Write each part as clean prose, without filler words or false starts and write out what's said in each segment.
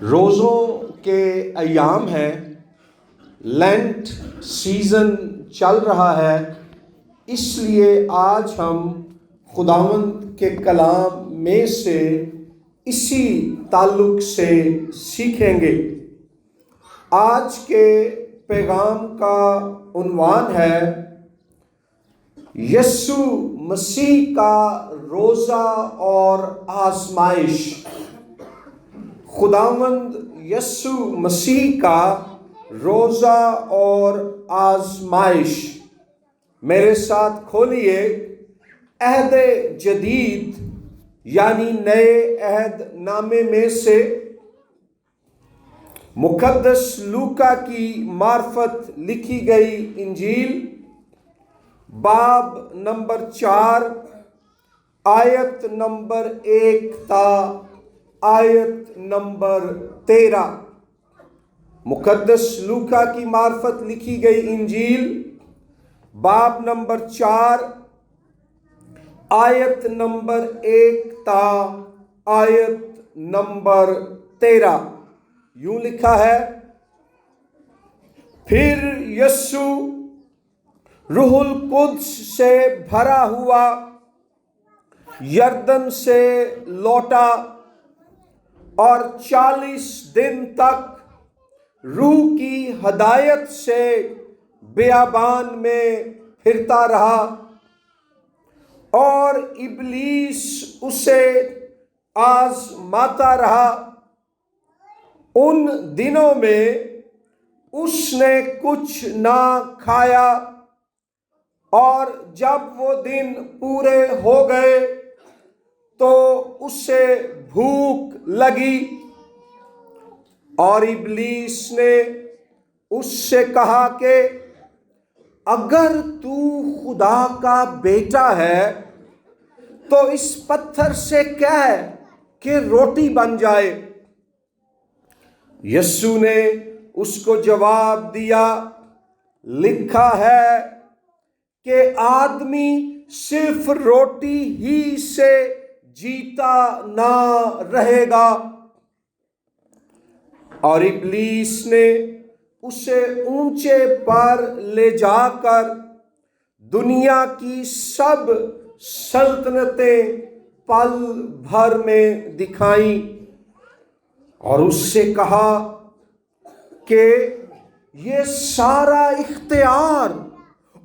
روزوں کے ایام ہیں، لینٹ سیزن چل رہا ہے، اس لیے آج ہم خداوند کے کلام میں سے اسی تعلق سے سیکھیں گے۔ آج کے پیغام کا عنوان ہے یسوع مسیح کا روزہ اور آزمائش۔ خداوند یسوع مسیح کا روزہ اور آزمائش۔ میرے ساتھ کھولیے عہد جدید یعنی نئے عہد نامے میں سے مقدس لوکا کی معرفت لکھی گئی انجیل باب نمبر 4 آیت نمبر 1 تا آیت نمبر 13۔ مقدس لوکا کی معرفت لکھی گئی انجیل باب نمبر 4 آیت نمبر 1 تا آیت نمبر 13۔ یوں لکھا ہے، پھر یسوع روح القدس سے بھرا ہوا یردن سے لوٹا اور 40 دن تک روح کی ہدایت سے بیابان میں پھرتا رہا، اور ابلیس اسے آزماتا رہا۔ ان دنوں میں اس نے کچھ نہ کھایا، اور جب وہ دن پورے ہو گئے تو اسے بھوک لگی، اور ابلیس نے اس سے کہا کہ اگر تو خدا کا بیٹا ہے تو اس پتھر سے کہہ کہ روٹی بن جائے۔ یسوع نے اس کو جواب دیا، لکھا ہے کہ آدمی صرف روٹی ہی سے جیتا نہ رہے گا۔ اور ابلیس نے اسے اونچے پر لے جا کر دنیا کی سب سلطنتیں پل بھر میں دکھائیں، اور اس سے کہا کہ یہ سارا اختیار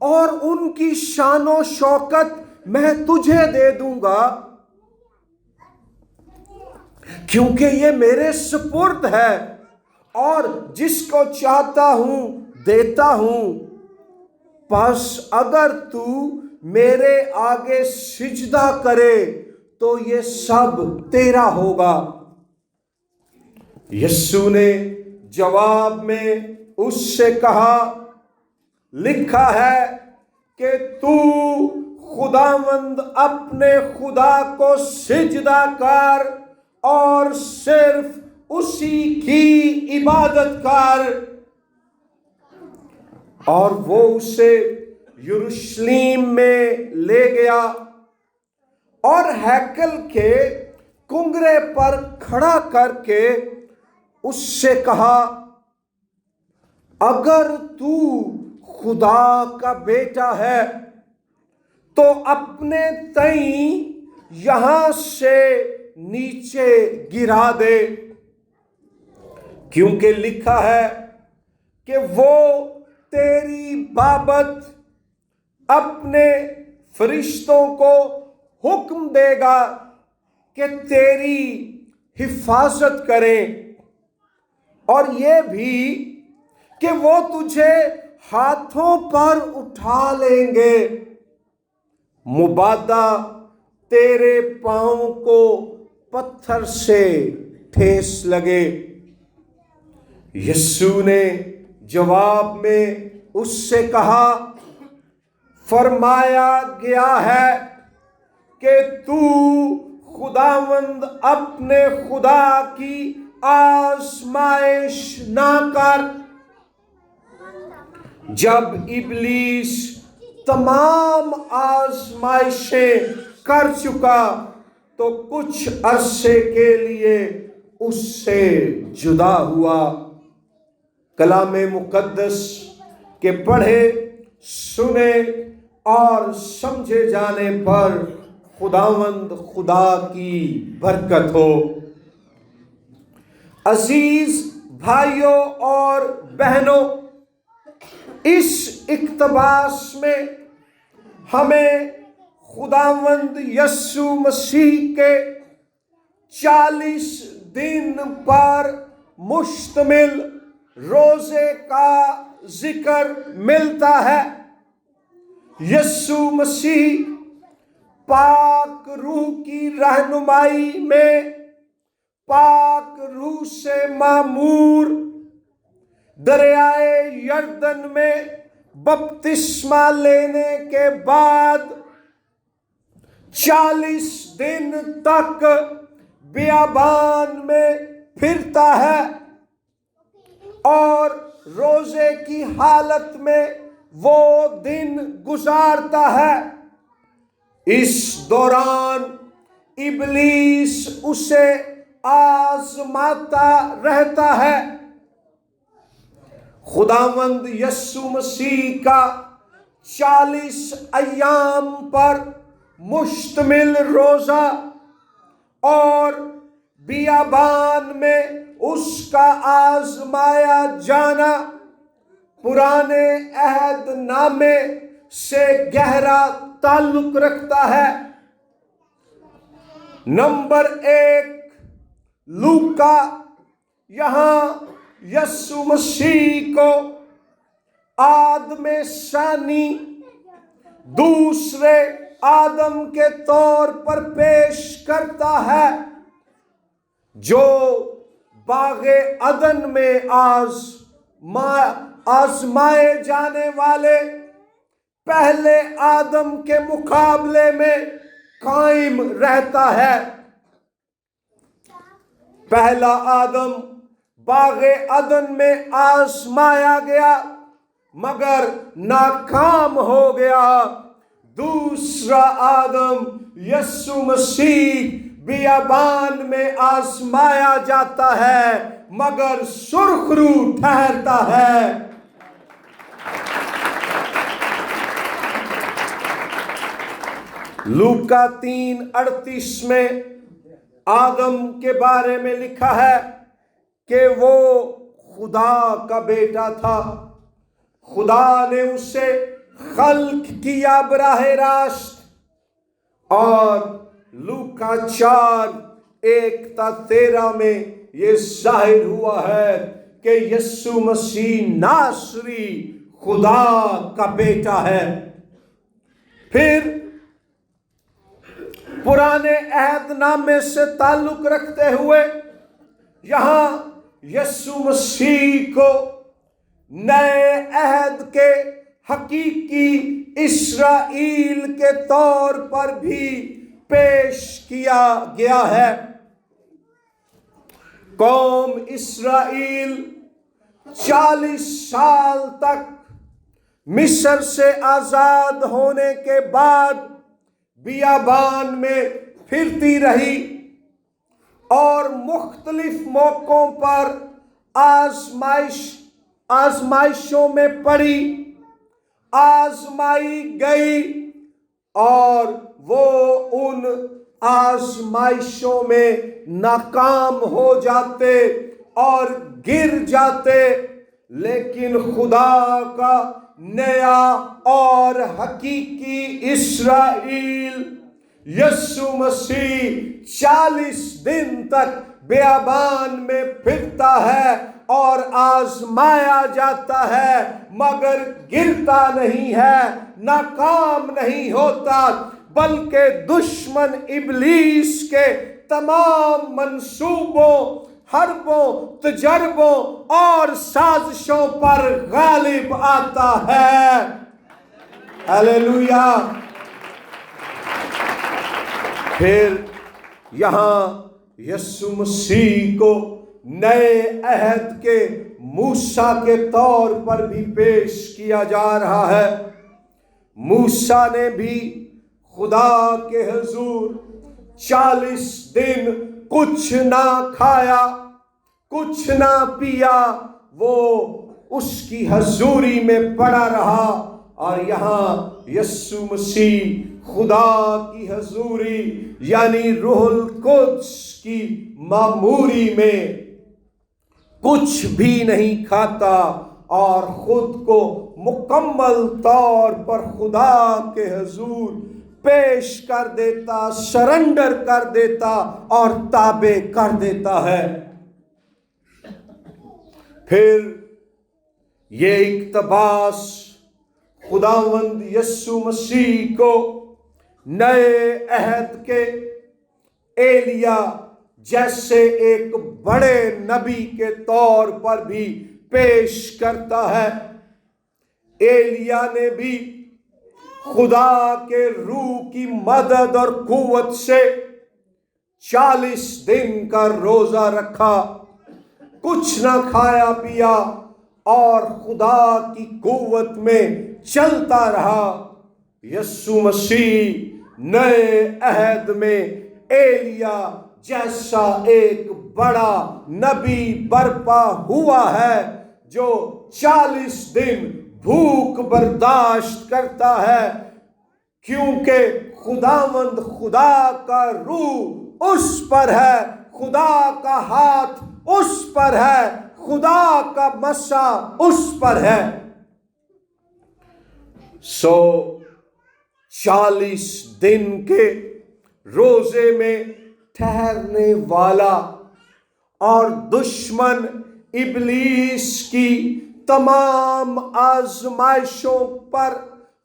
اور ان کی شان و شوکت میں تجھے دے دوں گا، کیونکہ یہ میرے سپرد ہے، اور جس کو چاہتا ہوں دیتا ہوں۔ پس اگر تو میرے آگے سجدہ کرے تو یہ سب تیرا ہوگا۔ یسوع نے جواب میں اس سے کہا، لکھا ہے کہ تو خداوند اپنے خدا کو سجدہ کر اور صرف اسی کی عبادت کر۔ اور وہ اسے یروشلم میں لے گیا اور ہیکل کے کنگرے پر کھڑا کر کے اس سے کہا، اگر تو خدا کا بیٹا ہے تو اپنے تئیں یہاں سے نیچے گرا دے، کیونکہ لکھا ہے کہ وہ تیری بابت اپنے فرشتوں کو حکم دے گا کہ تیری حفاظت کریں، اور یہ بھی کہ وہ تجھے ہاتھوں پر اٹھا لیں گے، مبادا تیرے پاؤں کو پتھر سے ٹھیس لگے۔ یسوع نے جواب میں اس سے کہا، فرمایا گیا ہے کہ تو خداوند اپنے خدا کی آزمائش نہ کر۔ جب ابلیس تمام آزمائشیں کر چکا تو کچھ عرصے کے لیے اس سے جدا ہوا۔ کلام مقدس کے پڑھے، سنے اور سمجھے جانے پر خداوند خدا کی برکت ہو۔ عزیز بھائیوں اور بہنوں، اس اقتباس میں ہمیں خداوند یسوع مسیح کے 40 دن پر مشتمل روزے کا ذکر ملتا ہے۔ یسوع مسیح پاک روح کی رہنمائی میں پاک روح سے معمور دریائے یردن میں بپتسمہ لینے کے بعد 40 دن تک بیابان میں پھرتا ہے اور روزے کی حالت میں وہ دن گزارتا ہے۔ اس دوران ابلیس اسے آزماتا رہتا ہے۔ خداوند یسوع مسیح کا 40 ایام پر مشتمل روزہ اور بیابان میں اس کا آزمایا جانا پرانے عہد نامے سے گہرا تعلق رکھتا ہے۔ نمبر 1، لوکا یہاں یسوع مسیح کو آدم ثانی، دوسرے آدم کے طور پر پیش کرتا ہے، جو باغ عدن میں آزمائے جانے والے پہلے آدم کے مقابلے میں قائم رہتا ہے۔ پہلا آدم باغ عدن میں آزمایا گیا مگر ناکام ہو گیا۔ دوسرا آدم یسوع مسیح بیابان میں آزمایا جاتا ہے مگر سرخ روح ٹھہرتا ہے۔ لوکا 3:38 میں آدم کے بارے میں لکھا ہے کہ وہ خدا کا بیٹا تھا۔ خدا نے اسے خلق کیا براہ راست، اور لوکا 4:1-13 میں یہ ظاہر ہوا ہے کہ یسوع مسیح ناصری خدا کا بیٹا ہے۔ پھر پرانے عہد نامے سے تعلق رکھتے ہوئے یہاں یسوع مسیح کو نئے عہد کے حقیقی اسرائیل کے طور پر بھی پیش کیا گیا ہے۔ قوم اسرائیل 40 سال تک مصر سے آزاد ہونے کے بعد بیابان میں پھرتی رہی اور مختلف موقعوں پر آزمائشوں میں پڑی، آزمائی گئی، اور وہ ان آزمائشوں میں ناکام ہو جاتے اور گر جاتے، لیکن خدا کا نیا اور حقیقی اسرائیل یسوع مسیح 40 دن تک بیابان میں پھرتا ہے اور آزمایا جاتا ہے مگر گرتا نہیں ہے، ناکام نہیں ہوتا، بلکہ دشمن ابلیس کے تمام منصوبوں، حربوں، تجربوں اور سازشوں پر غالب آتا ہے۔ ہلیلویا۔ پھر یہاں یسوع مسیح کو نئے عہد کے موسیٰ کے طور پر بھی پیش کیا جا رہا ہے۔ موسیٰ نے بھی خدا کے حضور 40 دن کچھ نہ کھایا کچھ نہ پیا، وہ اس کی حضوری میں پڑا رہا۔ اور یہاں یسوع مسیح خدا کی حضوری یعنی روح القدس کی معموری میں کچھ بھی نہیں کھاتا اور خود کو مکمل طور پر خدا کے حضور پیش کر دیتا، سرنڈر کر دیتا اور تابع کر دیتا ہے۔ پھر یہ اقتباس خداوند یسوع مسیح کو نئے عہد کے ایلیا جیسے ایک بڑے نبی کے طور پر بھی پیش کرتا ہے۔ ایلیا نے بھی خدا کے روح کی مدد اور قوت سے 40 دن کا روزہ رکھا، کچھ نہ کھایا پیا اور خدا کی قوت میں چلتا رہا۔ یسوع مسیح نئے عہد میں ایلیا جیسا ایک بڑا نبی برپا ہوا ہے جو 40 دن بھوک برداشت کرتا ہے، کیونکہ خداوند خدا کا روح اس پر ہے، خدا کا ہاتھ اس پر ہے، خدا کا مسا اس پر ہے۔ 40 دن کے روزے میں ٹھہرنے والا اور دشمن ابلیس کی تمام آزمائشوں پر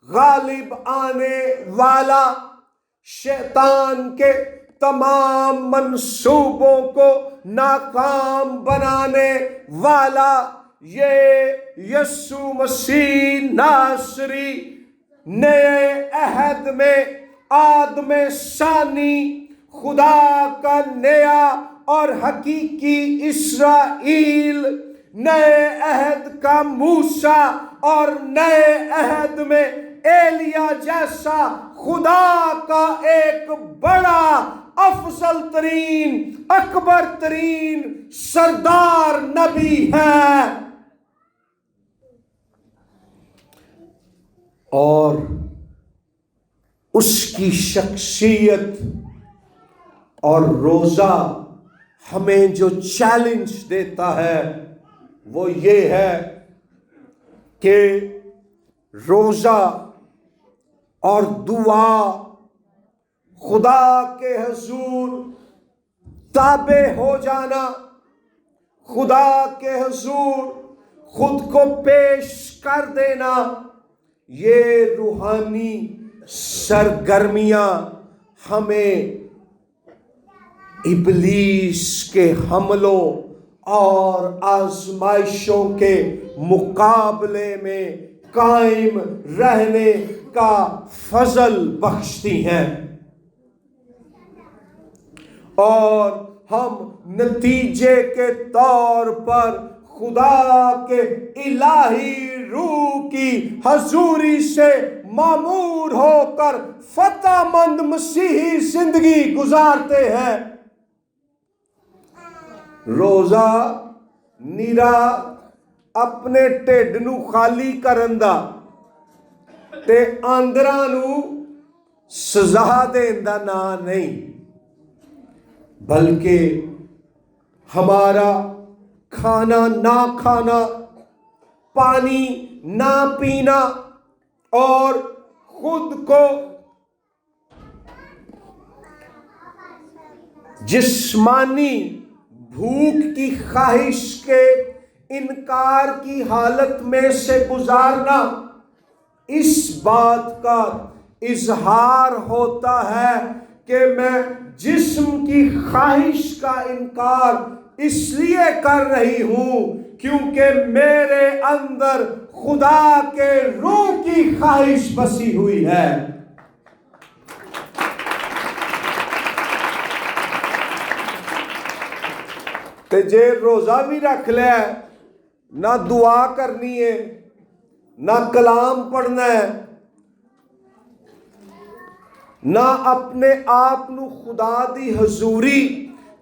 غالب آنے والا، شیطان کے تمام منصوبوں کو ناکام بنانے والا یہ یسوع مسیح ناصری نئے عہد میں آدم ثانی، خدا کا نیا اور حقیقی اسرائیل، نئے عہد کا موسیٰ اور نئے عہد میں ایلیا جیسا خدا کا ایک بڑا افضل ترین اکبر ترین سردار نبی ہے۔ اور اس کی شخصیت اور روزہ ہمیں جو چیلنج دیتا ہے وہ یہ ہے کہ روزہ اور دعا، خدا کے حضور تابع ہو جانا، خدا کے حضور خود کو پیش کر دینا، یہ روحانی سرگرمیاں ہمیں ابلیس کے حملوں اور آزمائشوں کے مقابلے میں قائم رہنے کا فضل بخشتی ہیں، اور ہم نتیجے کے طور پر خدا کے الہی روح کی حضوری سے معمور ہو کر فتح مند مسیحی زندگی گزارتے ہیں۔ روزہ نیرا اپنے ٹھڈ نو خالی کرن دا تے آندراں نو سزا دین دا نام نہیں، بلکہ ہمارا کھانا نہ کھانا، پانی نہ پینا اور خود کو جسمانی بھوک کی خواہش کے انکار کی حالت میں سے گزارنا، اس بات کا اظہار ہوتا ہے کہ میں جسم کی خواہش کا انکار اس لیے کر رہی ہوں کیونکہ میرے اندر خدا کے روح کی خواہش بسی ہوئی ہے۔ تے جے روزہ بھی رکھ لے، نہ دعا کرنی ہے، نہ کلام پڑھنا ہے، نہ اپنے آپ نو خدا دی حضوری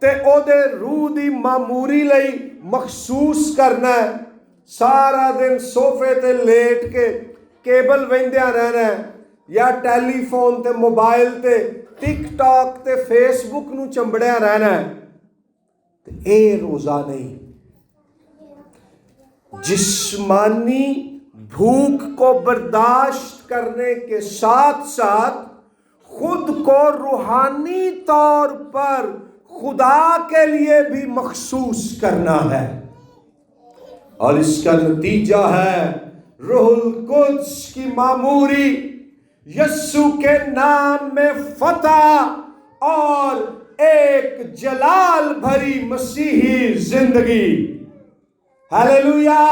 تے او دے روح دی معموری لئی مخصوص کرنا ہے، سارا دن صوفے تے لیٹ کے کیبل ویندیاں رہنا ہے یا ٹیلی فون تے موبائل تے ٹک ٹاک تے فیس بک نو چمبڑیا رہنا ہے، اے روزہ نہیں۔ جسمانی بھوک کو برداشت کرنے کے ساتھ ساتھ خود کو روحانی طور پر خدا کے لیے بھی مخصوص کرنا ہے، اور اس کا نتیجہ ہے روح القدس کی معموری، یسوع کے نام میں فتح اور ایک جلال بھری مسیحی زندگی۔ ہاللیلویا۔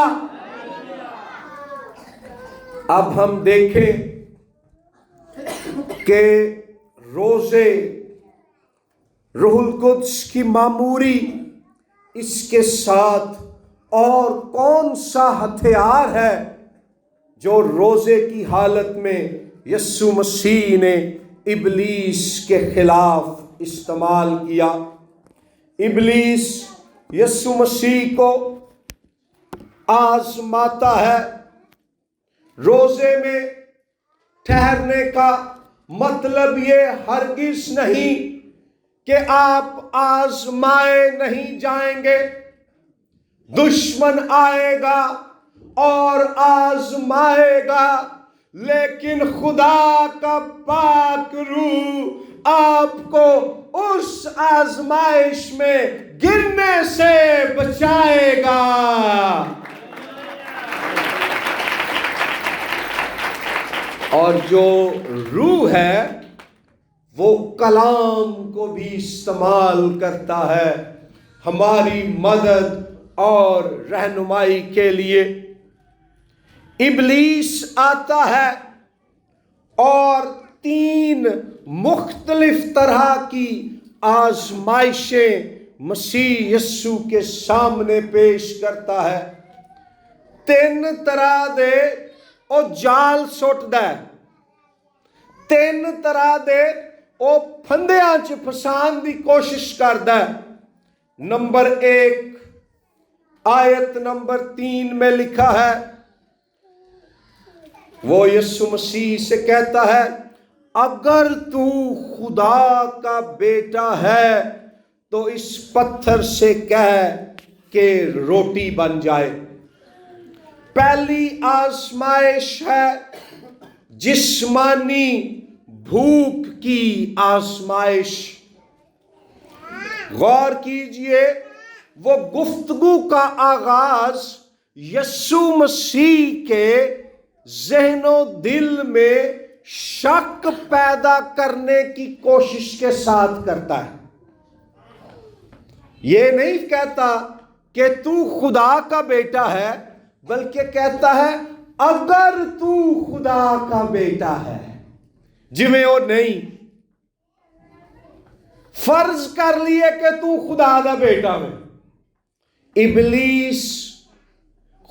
اب ہم دیکھیں کہ روزے، روح القدس کی معموری، اس کے ساتھ اور کون سا ہتھیار ہے جو روزے کی حالت میں یسوع مسیح نے ابلیس کے خلاف استعمال کیا۔ ابلیس یسوع مسیح کو آزماتا ہے۔ روزے میں ٹھہرنے کا مطلب یہ ہرگز نہیں کہ آپ آزمائے نہیں جائیں گے۔ دشمن آئے گا اور آزمائے گا، لیکن خدا کا پاک روح آپ کو اس آزمائش میں گرنے سے بچائے گا۔ اور جو روح ہے وہ کلام کو بھی استعمال کرتا ہے ہماری مدد اور رہنمائی کے لیے۔ ابلیس آتا ہے اور 3 مختلف طرح کی آزمائشیں مسیح یسوع کے سامنے پیش کرتا ہے۔ 3 طرح دے او جال سٹ دے، 3 طرح دے او پھندیاں چ پھسان دی کوشش کردا ہے۔ نمبر 1 آیت نمبر 3 میں لکھا ہے، وہ یسوع مسیح سے کہتا ہے اگر تو خدا کا بیٹا ہے تو اس پتھر سے کہہ کہ روٹی بن جائے۔ پہلی آزمائش ہے جسمانی بھوک کی آزمائش۔ غور کیجئے، وہ گفتگو کا آغاز یسوع مسیح کے ذہن و دل میں شک پیدا کرنے کی کوشش کے ساتھ کرتا ہے۔ یہ نہیں کہتا کہ تو خدا کا بیٹا ہے، بلکہ کہتا ہے اگر تو خدا کا بیٹا ہے، جویں وہ نہیں فرض کر لیے کہ تو خدا دا بیٹا ہے۔ ابلیس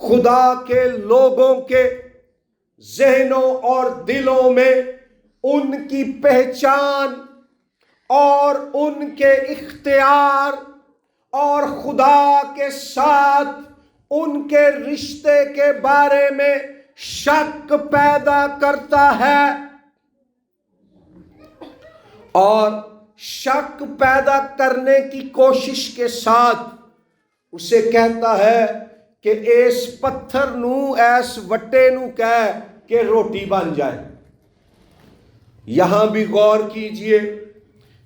خدا کے لوگوں کے ذہنوں اور دلوں میں ان کی پہچان اور ان کے اختیار اور خدا کے ساتھ ان کے رشتے کے بارے میں شک پیدا کرتا ہے، اور شک پیدا کرنے کی کوشش کے ساتھ اسے کہتا ہے کہ اس پتھر نو اس وٹے نو کہہ کہ روٹی بن جائے۔ یہاں بھی غور کیجئے،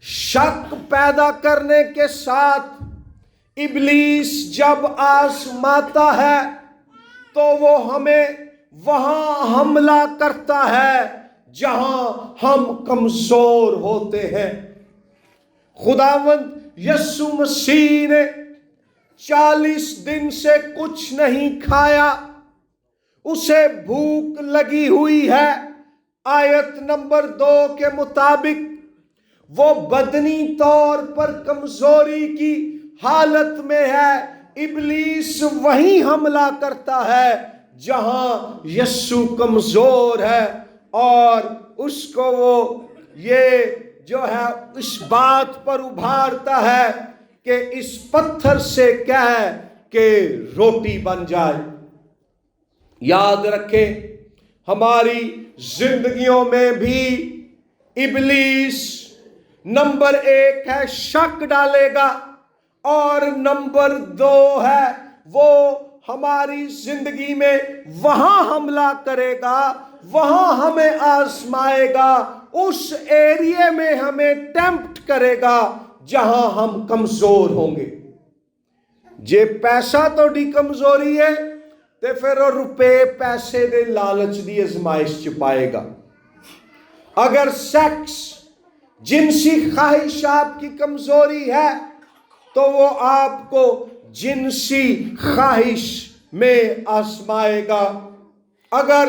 شک پیدا کرنے کے ساتھ ابلیس جب آزماتا ہے تو وہ ہمیں وہاں حملہ کرتا ہے جہاں ہم کمزور ہوتے ہیں۔ خداوند یسوع مسیح نے 40 دن سے کچھ نہیں کھایا، اسے بھوک لگی ہوئی ہے۔ آیت نمبر 2 کے مطابق وہ بدنی طور پر کمزوری کی حالت میں ہے۔ ابلیس وہیں حملہ کرتا ہے جہاں یسوع کمزور ہے، اور اس کو وہ یہ جو ہے اس بات پر ابھارتا ہے کہ اس پتھر سے کہہ کہ روٹی بن جائے۔ یاد رکھیں، ہماری زندگیوں میں بھی ابلیس نمبر 1 ہے شک ڈالے گا، اور نمبر 2 ہے وہ ہماری زندگی میں وہاں حملہ کرے گا، وہاں ہمیں آزمائے گا، اس ایریے میں ہمیں ٹیمپٹ کرے گا جہاں ہم کمزور ہوں گے۔ جے پیسہ تو ڈی کمزوری ہے تے پھر وہ روپے پیسے دے لالچ دی ازمائش چ پائے گا۔ اگر سیکس جنسی خواہش آپ کی کمزوری ہے تو وہ آپ کو جنسی خواہش میں آزمائے گا۔ اگر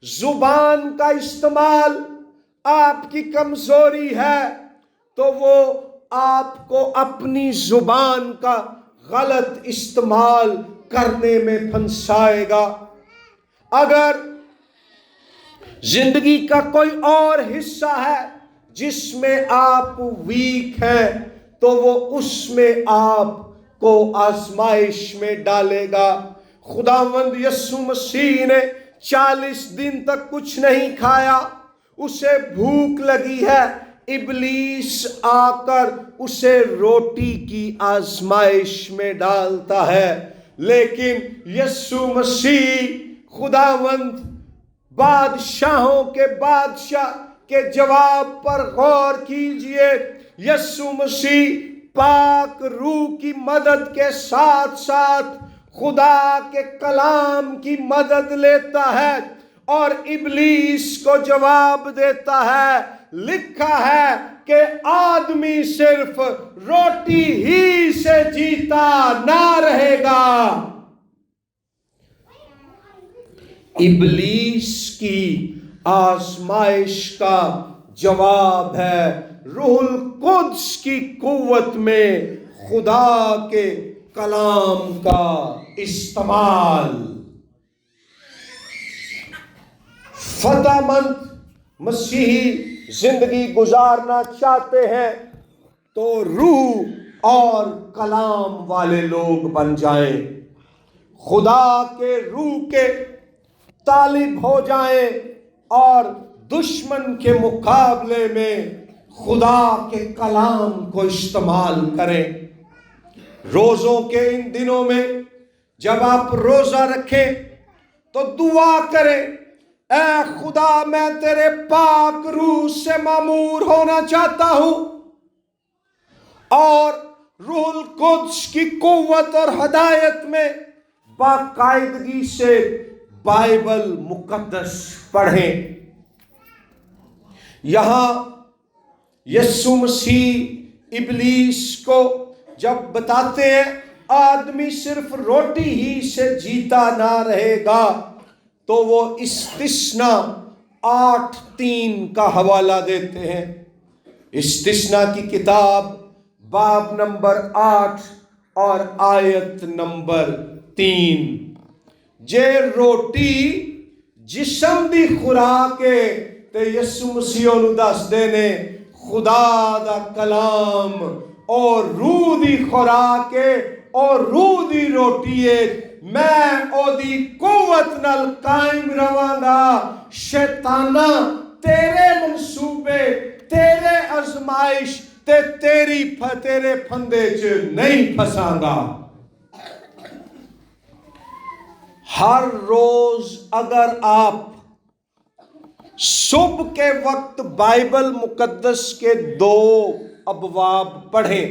زبان کا استعمال آپ کی کمزوری ہے تو وہ آپ کو اپنی زبان کا غلط استعمال کرنے میں پھنسائے گا۔ اگر زندگی کا کوئی اور حصہ ہے جس میں آپ ویک ہیں تو وہ اس میں آپ کو آزمائش میں ڈالے گا۔ خداوند یسوع مسیح نے 40 دن تک کچھ نہیں کھایا، اسے بھوک لگی ہے، ابلیس آ کر اسے روٹی کی آزمائش میں ڈالتا ہے، لیکن یسوع مسیح خداوند بادشاہوں کے بادشاہ کے جواب پر غور کیجئے۔ یسوع مسیح پاک روح کی مدد کے ساتھ ساتھ خدا کے کلام کی مدد لیتا ہے اور ابلیس کو جواب دیتا ہے۔ لکھا ہے کہ آدمی صرف روٹی ہی سے جیتا نہ رہے گا۔ ابلیس کی آزمائش کا جواب ہے روح القدس کی قوت میں خدا کے کلام کا استعمال۔ فتح مند مسیحی زندگی گزارنا چاہتے ہیں تو روح اور کلام والے لوگ بن جائیں، خدا کے روح کے طالب ہو جائیں اور دشمن کے مقابلے میں خدا کے کلام کو استعمال کریں۔ روزوں کے ان دنوں میں جب آپ روزہ رکھیں تو دعا کریں، اے خدا میں تیرے پاک روح سے معمور ہونا چاہتا ہوں اور روح القدس کی قوت اور ہدایت میں باقاعدگی سے بائبل مقدس پڑھیں۔ یہاں یسوع مسیح ابلیس کو جب بتاتے ہیں آدمی صرف روٹی ہی سے جیتا نہ رہے گا تو وہ استثناء 8:3 کا حوالہ دیتے ہیں۔ استثناء کی کتاب باب نمبر 8 اور آیت نمبر 3۔ جے روٹی جسم دی خوراک ہے تے یسوع مسیح نو دس دینے خدا دا کلام اور روح دی خوراک ہے اور روح دی روٹی ہے، میں او دی قوت نال قائم رواں گا، شیطانہ تیرے منصوبے، تیرے آزمائش تے تیرے پھندے چ نہیں پھساں گا۔ ہر روز اگر آپ صبح کے وقت بائبل مقدس کے 2 ابواب پڑھیں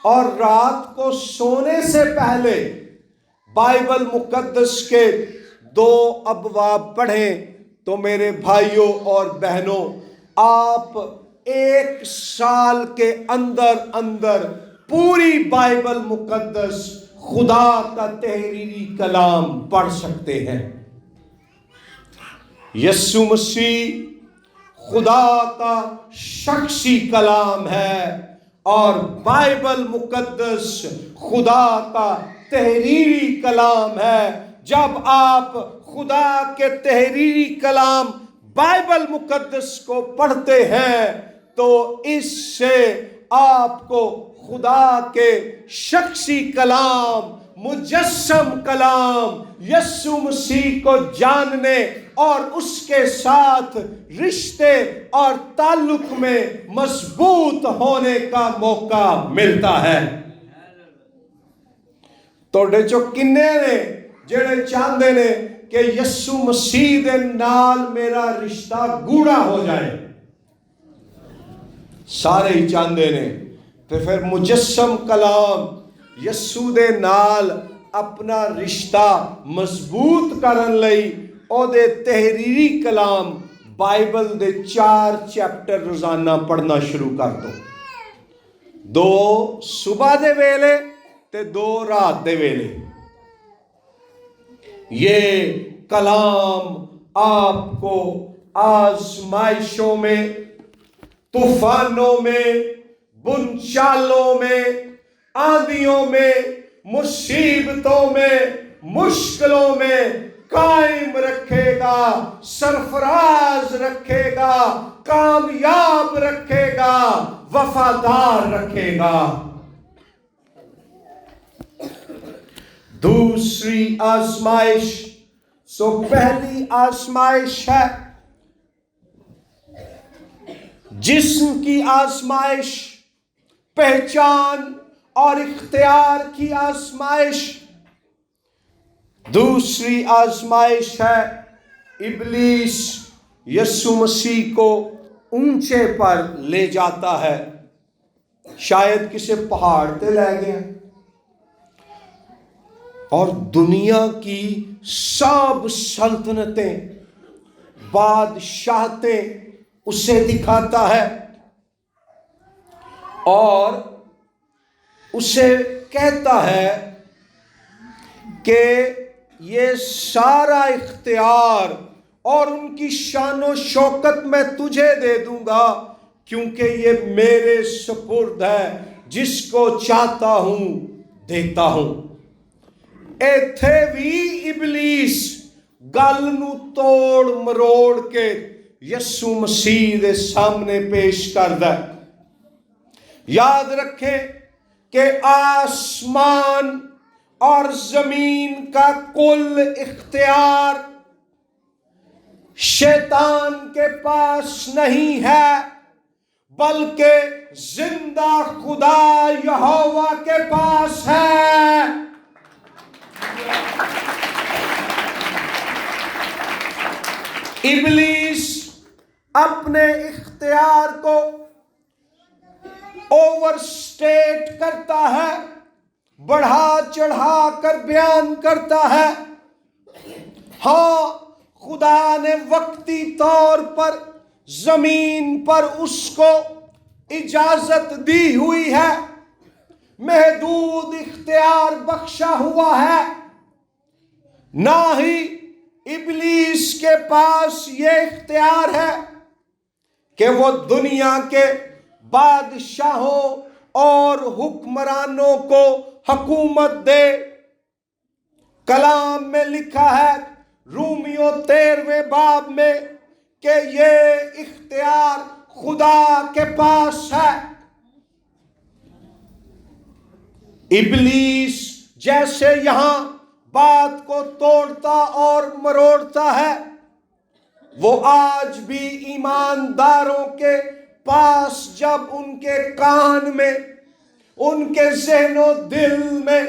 اور رات کو سونے سے پہلے بائبل مقدس کے 2 ابواب پڑھیں تو میرے بھائیوں اور بہنوں، آپ 1 سال کے اندر پوری بائبل مقدس خدا کا تحریری کلام پڑھ سکتے ہیں۔ یسوع مسیح خدا کا شخصی کلام ہے اور بائبل مقدس خدا کا تحریری کلام ہے۔ جب آپ خدا کے تحریری کلام بائبل مقدس کو پڑھتے ہیں تو اس سے آپ کو خدا کے شخصی کلام مجسم کلام یسوع مسیح کو جاننے اور اس کے ساتھ رشتے اور تعلق میں مضبوط ہونے کا موقع ملتا ہے۔ توڑے جو کنے نے جڑے چاندے نے کہ یسوع مسیح دے نال میرا رشتہ گوڑا ہو جائے، سارے ہی چاندے نے۔ تے پھر مجسم کلام یسوع دے نال اپنا رشتہ مضبوط کرن لئی او دے تحریری کلام بائبل دے 4 چیپٹر روزانہ پڑھنا شروع کر دو، 2 صبح دے ویلے تے 2 رات دے ویلے۔ یہ کلام آپ کو آزمائشوں میں، طوفانوں میں، بنچالوں میں، آندھیوں میں، مصیبتوں میں، مشکلوں میں قائم رکھے گا، سرفراز رکھے گا، کامیاب رکھے گا، وفادار رکھے گا۔ دوسری آزمائش، پہلی آزمائش ہے جسم کی آزمائش، پہچان اور اختیار کی آزمائش۔ دوسری آزمائش ہے ابلیس یسوع مسیح کو اونچے پر لے جاتا ہے، شاید کسی پہاڑ تے لے گیا اور دنیا کی سب سلطنتیں، بادشاہتیں اسے دکھاتا ہے اور اسے کہتا ہے کہ یہ سارا اختیار اور ان کی شان و شوکت میں تجھے دے دوں گا، کیونکہ یہ میرے سپرد ہے، جس کو چاہتا ہوں دیتا ہوں۔ ایتھے بھی ابلیس گل نو توڑ مروڑ کے یسوع مسیح دے سامنے پیش کردا ہے۔ یاد رکھیں کہ آسمان اور زمین کا کل اختیار شیطان کے پاس نہیں ہے، بلکہ زندہ خدا یہوہ کے پاس ہے۔ ابلیس اپنے اختیار کو اوور سٹیٹ کرتا ہے، بڑھا چڑھا کر بیان کرتا ہے۔ ہاں، خدا نے وقتی طور پر زمین پر اس کو اجازت دی ہوئی ہے، محدود اختیار بخشا ہوا ہے۔ نہ ہی ابلیس کے پاس یہ اختیار ہے کہ وہ دنیا کے بادشاہوں اور حکمرانوں کو حکومت دے۔ کلام میں لکھا ہے رومیو 13ویں باب میں کہ یہ اختیار خدا کے پاس ہے۔ ابلیس جیسے یہاں بات کو توڑتا اور مروڑتا ہے، وہ آج بھی ایمانداروں کے پاس جب ان کے کان میں، ان کے ذہن و دل میں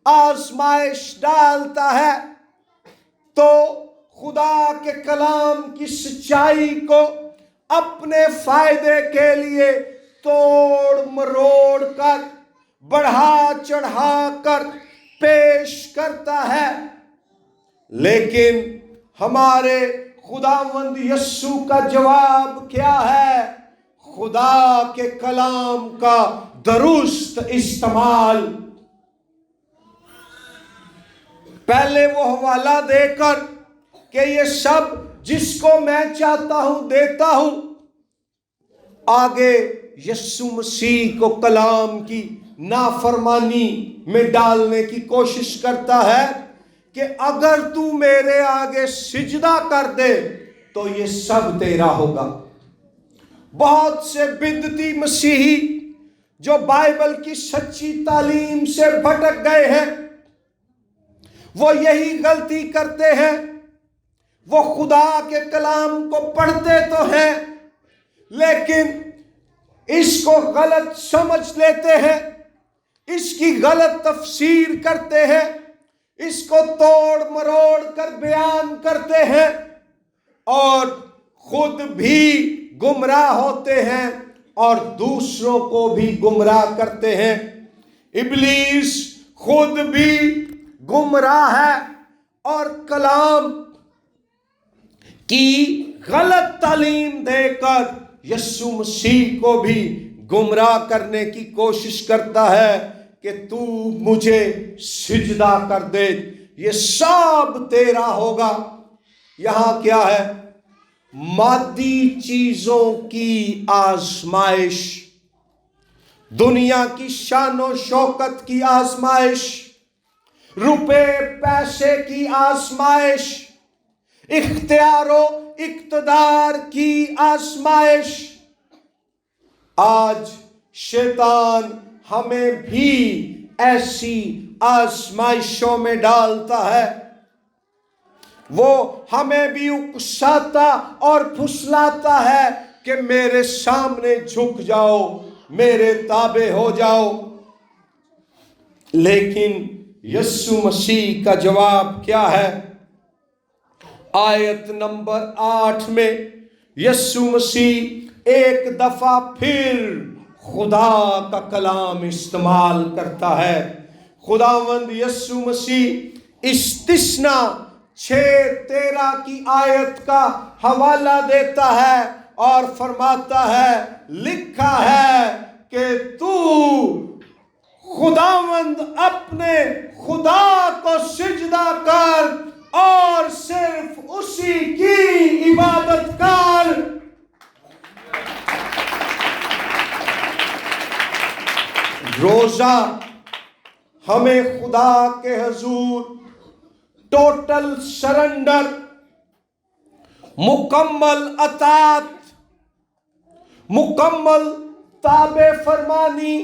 آزمائش ڈالتا ہے تو خدا کے کلام کی سچائی کو اپنے فائدے کے لیے توڑ مروڑ کر، بڑھا چڑھا کر پیش کرتا ہے۔ لیکن ہمارے خداوند یسوع کا جواب کیا ہے؟ خدا کے کلام کا درست استعمال۔ پہلے وہ حوالہ دے کر کہ یہ سب جس کو میں چاہتا ہوں دیتا ہوں، آگے یسوع مسیح کو کلام کی نافرمانی میں ڈالنے کی کوشش کرتا ہے کہ اگر تو میرے آگے سجدہ کر دے تو یہ سب تیرا ہوگا۔ بہت سے بدعتی مسیحی جو بائبل کی سچی تعلیم سے بھٹک گئے ہیں، وہ یہی غلطی کرتے ہیں، وہ خدا کے کلام کو پڑھتے تو ہیں لیکن اس کو غلط سمجھ لیتے ہیں، اس کی غلط تفسیر کرتے ہیں، اس کو توڑ مروڑ کر بیان کرتے ہیں اور خود بھی گمراہ ہوتے ہیں اور دوسروں کو بھی گمراہ کرتے ہیں۔ ابلیس خود بھی گمراہ ہے اور کلام کی غلط تعلیم دے کر یسوع مسیح کو بھی گمراہ کرنے کی کوشش کرتا ہے کہ تو مجھے سجدہ کر دے، یہ سب تیرا ہوگا۔ یہاں کیا ہے؟ مادی چیزوں کی آزمائش، دنیا کی شان و شوکت کی آزمائش، روپے پیسے کی آزمائش، اختیار و اقتدار کی آزمائش۔ آج شیطان ہمیں بھی ایسی آزمائشوں میں ڈالتا ہے، وہ ہمیں بھی اکساتا اور پھسلاتا ہے کہ میرے سامنے جھک جاؤ، میرے تابع ہو جاؤ۔ لیکن یسوع مسیح کا جواب کیا ہے؟ آیت نمبر 8 میں یسوع مسیح ایک دفعہ پھر خدا کا کلام استعمال کرتا ہے۔ خداوند یسوع مسیح استثنا 6:13 کی آیت کا حوالہ دیتا ہے اور فرماتا ہے، لکھا ہے کہ تو خداوند اپنے خدا کو سجدہ کر اور صرف اسی کی عبادت کر۔ روزہ ہمیں خدا کے حضور ٹوٹل سرنڈر، مکمل اطاعت، مکمل تابع فرمانی،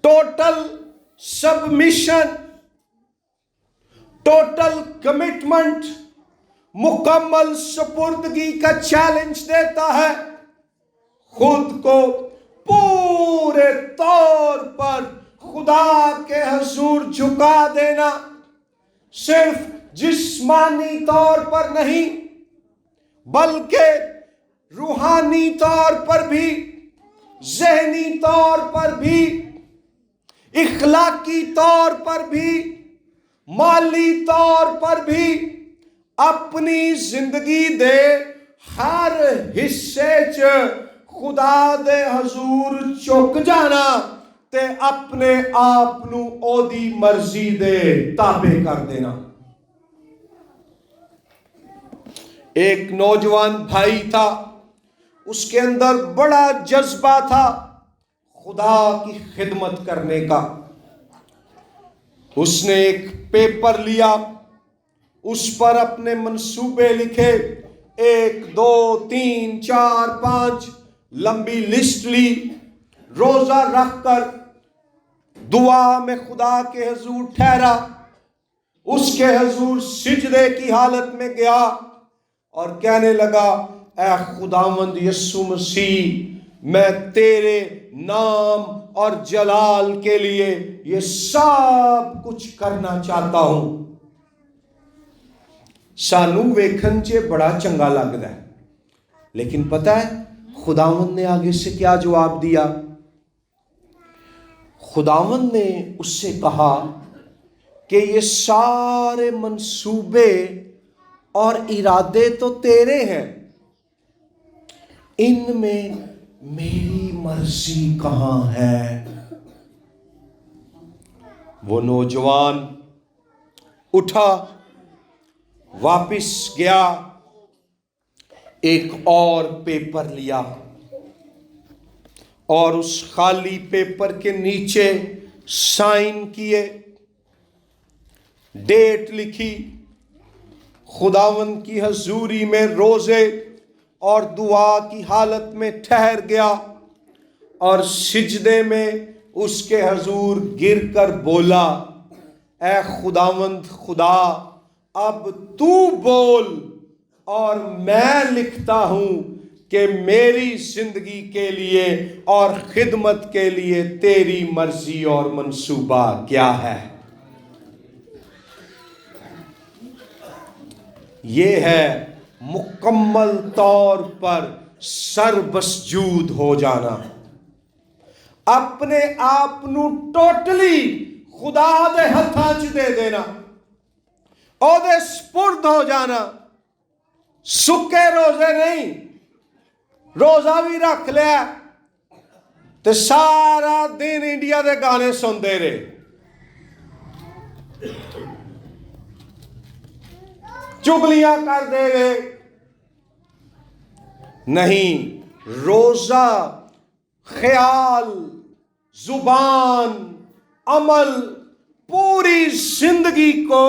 ٹوٹل سبمیشن، ٹوٹل کمٹمنٹ، مکمل سپردگی کا چیلنج دیتا ہے۔ خود کو پورے طور پر خدا کے حضور جھکا دینا، صرف جسمانی طور پر نہیں بلکہ روحانی طور پر بھی، ذہنی طور پر بھی، اخلاقی طور پر بھی، مالی طور پر بھی، اپنی زندگی دے ہر حصے چ خدا دے حضور چک جانا تے اپنے آپ نو او دی مرضی دے تابع کر دینا۔ ایک نوجوان بھائی تھا، اس کے اندر بڑا جذبہ تھا خدا کی خدمت کرنے کا۔ اس نے ایک پیپر لیا، اس پر اپنے منصوبے لکھے، 1 2 3 4 5 لمبی لسٹ لی، روزہ رکھ کر دعا میں خدا کے حضور ٹھہرا، اس کے حضور سجدے کی حالت میں گیا اور کہنے لگا، اے خداوند یسوع مسیح، میں تیرے نام اور جلال کے لیے یہ سب کچھ کرنا چاہتا ہوں۔ سانو ویکھن چے بڑا چنگا لگدا ہے، لیکن پتہ ہے خداوند نے آگے سے کیا جواب دیا؟ خداوند نے اس سے کہا کہ یہ سارے منصوبے اور ارادے تو تیرے ہیں، ان میں میری مرضی کہاں ہے؟ وہ نوجوان اٹھا، واپس گیا، ایک اور پیپر لیا اور اس خالی پیپر کے نیچے سائن کیے، ڈیٹ لکھی، خداوند کی حضوری میں روزے اور دعا کی حالت میں ٹھہر گیا اور سجدے میں اس کے حضور گر کر بولا، اے خداوند خدا اب تو بول اور میں لکھتا ہوں کہ میری زندگی کے لیے اور خدمت کے لیے تیری مرضی اور منصوبہ کیا ہے۔ یہ ہے مکمل طور پر سربسجود ہو جانا، اپنے آپ نو ٹوٹلی خدا دے ہتھاں چ دے دینا، او دے سپرد ہو جانا۔ سکے روزے نہیں، روزہ بھی رکھ لیا تے سارا دن انڈیا دے گانے سندے رہے، چگلیاں کر دے گئے۔ نہیں، روزہ خیال، زبان، عمل، پوری زندگی کو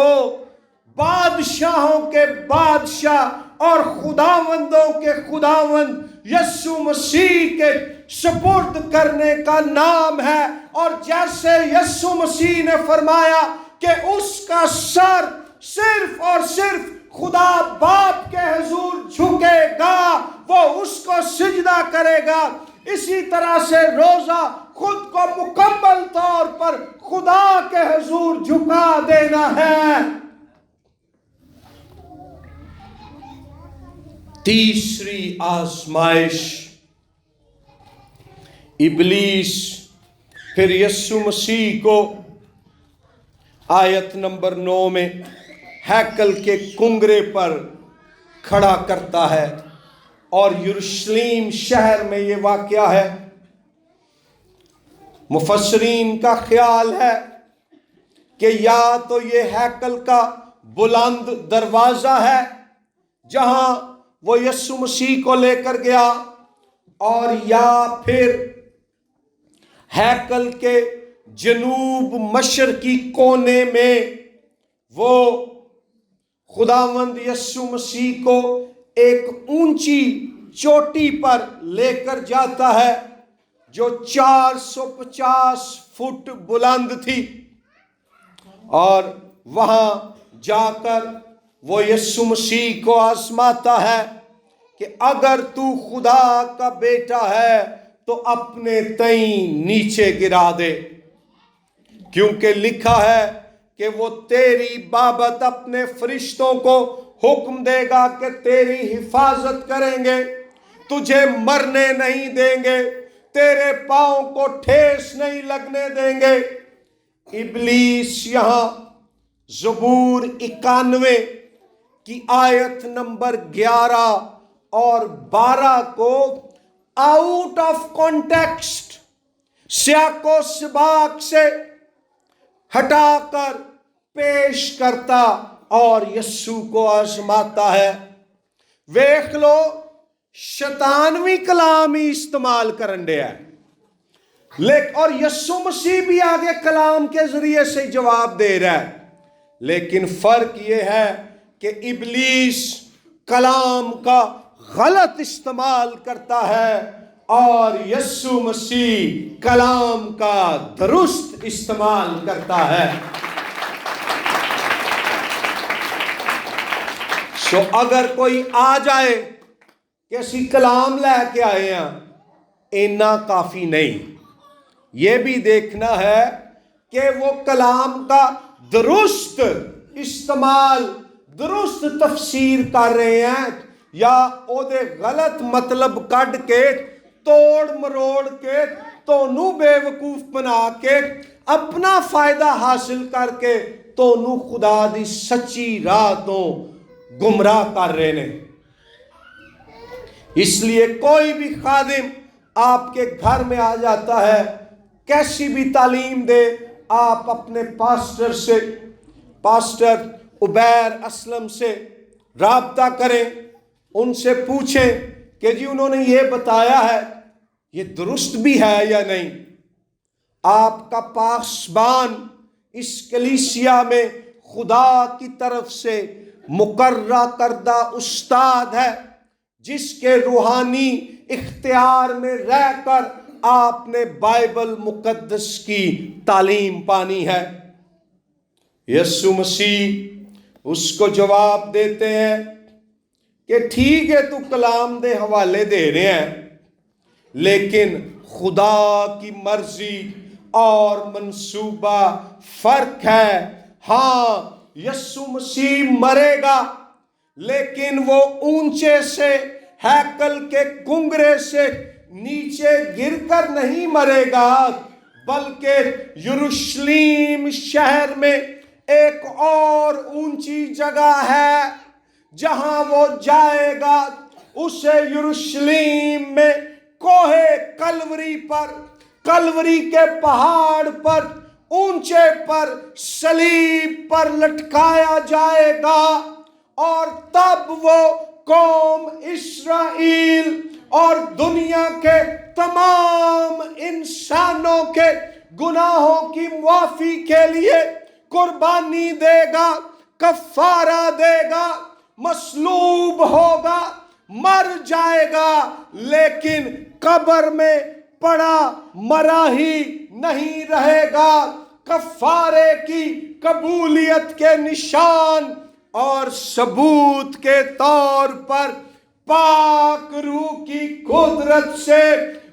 بادشاہوں کے بادشاہ اور خداوندوں کے خداوند یسوع مسیح کے سپرد کرنے کا نام ہے۔ اور جیسے یسوع مسیح نے فرمایا کہ اس کا سر صرف اور صرف خدا باپ کے حضور جھکے گا، وہ اس کو سجدہ کرے گا، اسی طرح سے روزہ خود کو مکمل طور پر خدا کے حضور جھکا دینا ہے۔ تیسری آزمائش، ابلیس پھر یسوع مسیح کو آیت نمبر 9 میں ہیکل کے کنگرے پر کھڑا کرتا ہے، اور یروشلم شہر میں یہ واقعہ ہے۔ مفسرین کا خیال ہے کہ یا تو یہ ہیکل کا بلند دروازہ ہے جہاں وہ یسوع مسیح کو لے کر گیا، اور یا پھر ہیکل کے جنوب مشرقی کونے میں وہ خداوند یسوع مسیح کو ایک اونچی چوٹی پر لے کر جاتا ہے جو 450 فٹ بلند تھی، اور وہاں جا کر وہ یسوع مسیح کو آزماتا ہے کہ اگر تو خدا کا بیٹا ہے تو اپنے تئیں نیچے گرا دے، کیونکہ لکھا ہے کہ وہ تیری بابت اپنے فرشتوں کو حکم دے گا کہ تیری حفاظت کریں گے، تجھے مرنے نہیں دیں گے، تیرے پاؤں کو ٹھیس نہیں لگنے دیں گے۔ ابلیس یہاں زبور 91 کی آیت نمبر 11 اور 12 کو آؤٹ آف کانٹیکسٹ، سیاق و سباق سے ہٹا کر پیش کرتا اور یسوع کو آزماتا ہے۔ ویکھ لو، شیطانوی کلام ہی استعمال کرن دیا ہے، اور یسوع مسیح بھی آگے کلام کے ذریعے سے جواب دے رہا ہے، لیکن فرق یہ ہے کہ ابلیس کلام کا غلط استعمال کرتا ہے اور یسوع مسیح کلام کا درست استعمال کرتا ہے۔ سو اگر کوئی آ جائے کہ اسی کلام لے کے آئے ہیں، اینا کافی نہیں، یہ بھی دیکھنا ہے کہ وہ کلام کا درست استعمال، درست تفسیر کر رہے ہیں، یا او دے غلط مطلب کڈ کے توڑ مروڑ کے تونوں بے وقوف بنا کے اپنا فائدہ حاصل کر کے تونوں خدا دی سچی راہ تو گمراہ کر رہے ہیں۔ اس لیے کوئی بھی خادم آپ کے گھر میں آ جاتا ہے، کیسی بھی تعلیم دے، آپ اپنے پاسٹر سے، پاسٹر عبیر اسلم سے رابطہ کریں، ان سے پوچھیں کہ جی انہوں نے یہ بتایا ہے، یہ درست بھی ہے یا نہیں۔ آپ کا پاسبان اس کلیسیا میں خدا کی طرف سے مقررہ کردہ استاد ہے، جس کے روحانی اختیار میں رہ کر آپ نے بائبل مقدس کی تعلیم پانی ہے۔ یسوع مسیح اس کو جواب دیتے ہیں کہ ٹھیک ہے، تو کلام دے حوالے دے رہے ہیں، لیکن خدا کی مرضی اور منصوبہ فرق ہے۔ ہاں، یسوع مسیح مرے گا، لیکن وہ اونچے سے ہیکل کے کنگرے سے نیچے گر کر نہیں مرے گا، بلکہ یروشلیم شہر میں ایک اور اونچی جگہ ہے جہاں وہ جائے گا۔ اسے یروشلیم میں کوہ کلوری پر، کلوری کے پہاڑ پر، اونچے پر، صلیب پر لٹکایا جائے گا، اور تب وہ قوم اسرائیل اور دنیا کے تمام انسانوں کے گناہوں کی معافی کے لیے قربانی دے گا، کفارہ دے گا، مصلوب ہوگا، مر جائے گا، لیکن قبر میں پڑا مرا ہی نہیں رہے گا۔ کفارے کی قبولیت کے نشان اور ثبوت کے طور پر پاک روح کی قدرت سے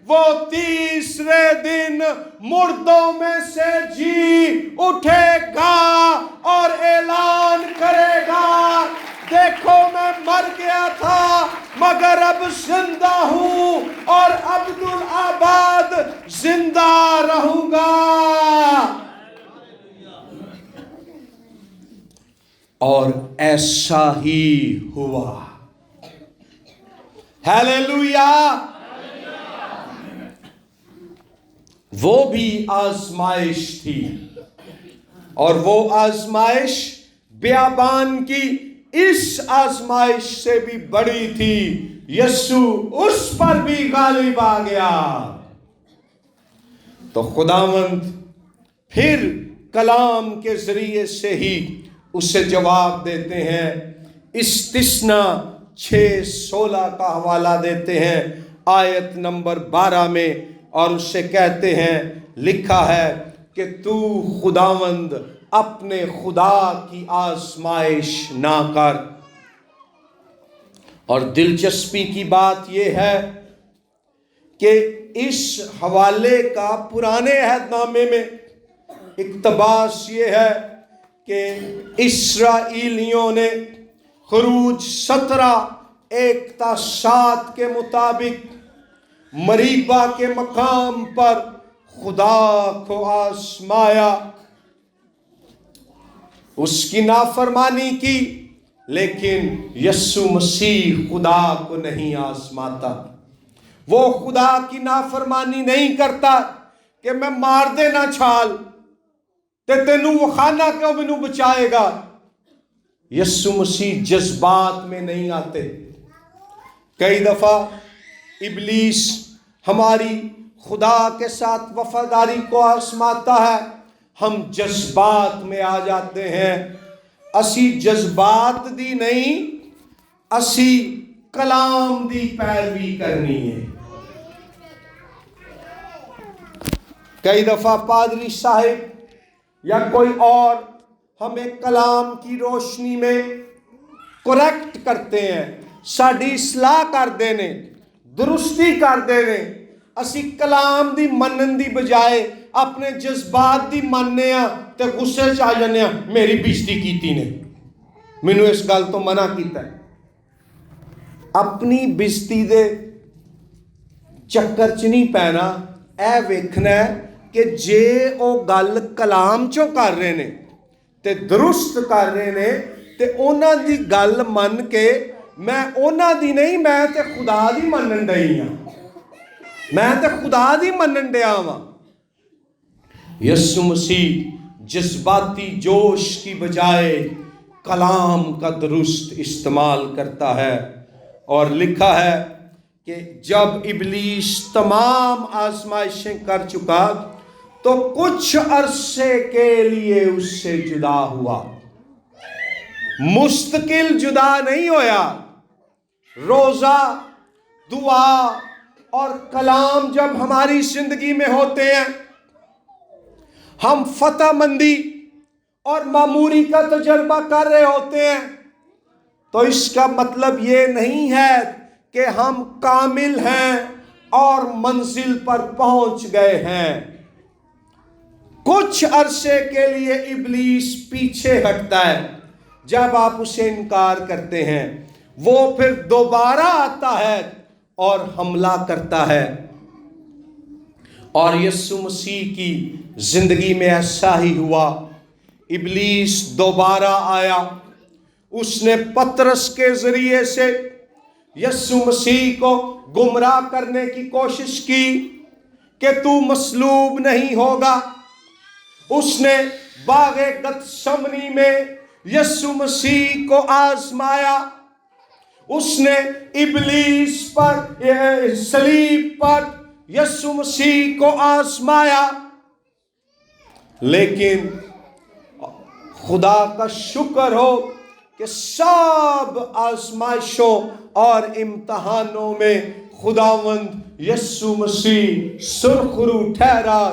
وہ تیسرے دن مردوں میں سے جی اٹھے گا اور اعلان کرے گا، دیکھو میں مر گیا تھا مگر اب زندہ ہوں اور عبدالآباد زندہ رہوں گا۔ اور ایسا ہی ہوا۔ ہیلیلویا۔ وہ بھی آزمائش تھی، اور وہ آزمائش بیابان کی اس آزمائش سے بھی بڑی تھی۔ یسوع اس پر بھی غالب آ گیا۔ تو خداوند پھر کلام کے ذریعے سے ہی اسے جواب دیتے ہیں۔ استثناء 6:16 کا حوالہ دیتے ہیں آیت نمبر 12 میں، اور اسے کہتے ہیں، لکھا ہے کہ تو خداوند اپنے خدا کی آزمائش نہ کر۔ اور دلچسپی کی بات یہ ہے کہ اس حوالے کا پرانے عہد نامے میں اقتباس یہ ہے کہ اسرائیلیوں نے خروج 17:1-7 کے مطابق مریبا کے مقام پر خدا کو آزمایا، اس کی نافرمانی کی، لیکن یسوع مسیح خدا کو نہیں آزماتا۔ وہ خدا کی نافرمانی نہیں کرتا کہ میں مار دینا چھال تے تینوں وہ خانہ کیوں مینوں بچائے گا۔ یسوع مسیح جذبات میں نہیں آتے۔ کئی دفعہ ابلیس ہماری خدا کے ساتھ وفاداری کو آزماتا ہے، ہم جذبات میں آ جاتے ہیں۔ اسی جذبات دی نہیں، اسی کلام دی پیروی کرنی ہے۔ کئی دفعہ پادری صاحب یا کوئی اور ہمیں کلام کی روشنی میں کریکٹ کرتے ہیں، ساڈی اصلاح کر دینے، درستی کر دینے، اسی کلام دی منن دی بجائے اپنے جذبات دی مننے ہاں تے غصے چ آ جانے ہاں، میری بےزتی کیتی نے، مینوں اس گل تو منع کیتا ہے۔ اپنی بےزتی دے چکر چ نہیں پینا، اے ویکھنا ہے کہ جے او گل کلام چوں کر رہے نے تے درست کر رہے نے تے انہاں دی گل من کے میں انہاں دی نہیں، میں تے خدا دی منن ڈئی ہاں، میں تے خدا دی منن ڈیا ہاں۔ یسوع مسیح جذباتی جوش کی بجائے کلام کا درست استعمال کرتا ہے، اور لکھا ہے کہ جب ابلیس تمام آزمائشیں کر چکا تو کچھ عرصے کے لیے اس سے جدا ہوا، مستقل جدا نہیں ہویا۔ روزہ، دعا اور کلام جب ہماری زندگی میں ہوتے ہیں، ہم فتح مندی اور معموری کا تجربہ کر رہے ہوتے ہیں، تو اس کا مطلب یہ نہیں ہے کہ ہم کامل ہیں اور منزل پر پہنچ گئے ہیں۔ کچھ عرصے کے لیے ابلیس پیچھے ہٹتا ہے جب آپ اسے انکار کرتے ہیں، وہ پھر دوبارہ آتا ہے اور حملہ کرتا ہے۔ اور یسوع مسیح کی زندگی میں ایسا ہی ہوا۔ ابلیس دوبارہ آیا، اس نے پطرس کے ذریعے سے یسوع مسیح کو گمراہ کرنے کی کوشش کی کہ تو مصلوب نہیں ہوگا۔ اس نے باغ گتسمنی میں یسوع مسیح کو آزمایا، اس نے ابلیس پر صلیب پر یسوع مسیح کو آزمایا، لیکن خدا کا شکر ہو کہ سب آزمائشوں اور امتحانوں میں خداوند یسوع مسیح سرخرو ٹھہرا،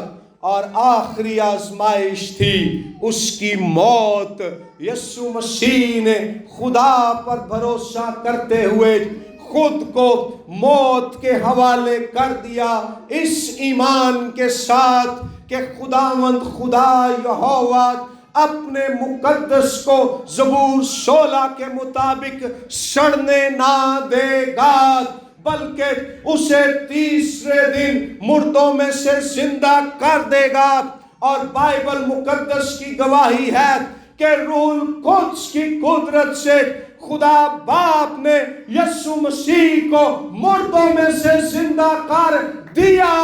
اور آخری آزمائش تھی اس کی موت۔ یسوع مسیح نے خدا پر بھروسہ کرتے ہوئے خود کو موت کے حوالے کر دیا، اس ایمان کے ساتھ کہ خداوند خدا یہوہ اپنے مقدس کو زبور 16 کے مطابق سڑنے نہ دے گا، بلکہ اسے تیسرے دن مردوں میں سے زندہ کر دے گا۔ اور بائبل مقدس کی گواہی ہے کہ روح القدس کی قدرت سے خدا باپ نے یسوع مسیح کو مردوں میں سے زندہ کر دیا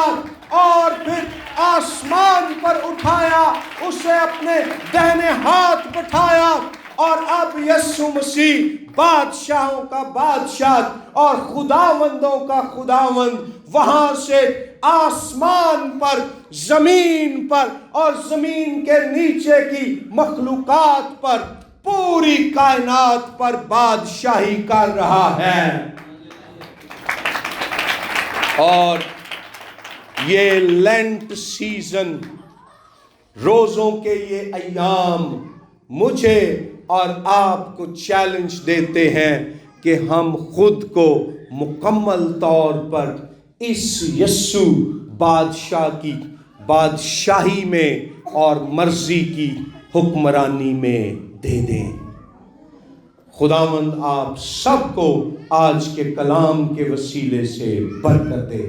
اور پھر آسمان پر اٹھایا، اسے اپنے دہنے ہاتھ بٹھایا، اور اب یسوع مسیح بادشاہوں کا بادشاہ اور خداوندوں کا خداوند وہاں سے آسمان پر، زمین پر اور زمین کے نیچے کی مخلوقات پر، پوری کائنات پر بادشاہی کر رہا ہے۔ اور یہ لینٹ سیزن، روزوں کے یہ ایام مجھے اور آپ کو چیلنج دیتے ہیں کہ ہم خود کو مکمل طور پر اس یسوع بادشاہ کی بادشاہی میں اور مرضی کی حکمرانی میں دے دیں۔ خداوند آپ سب کو آج کے کلام کے وسیلے سے برکت دے۔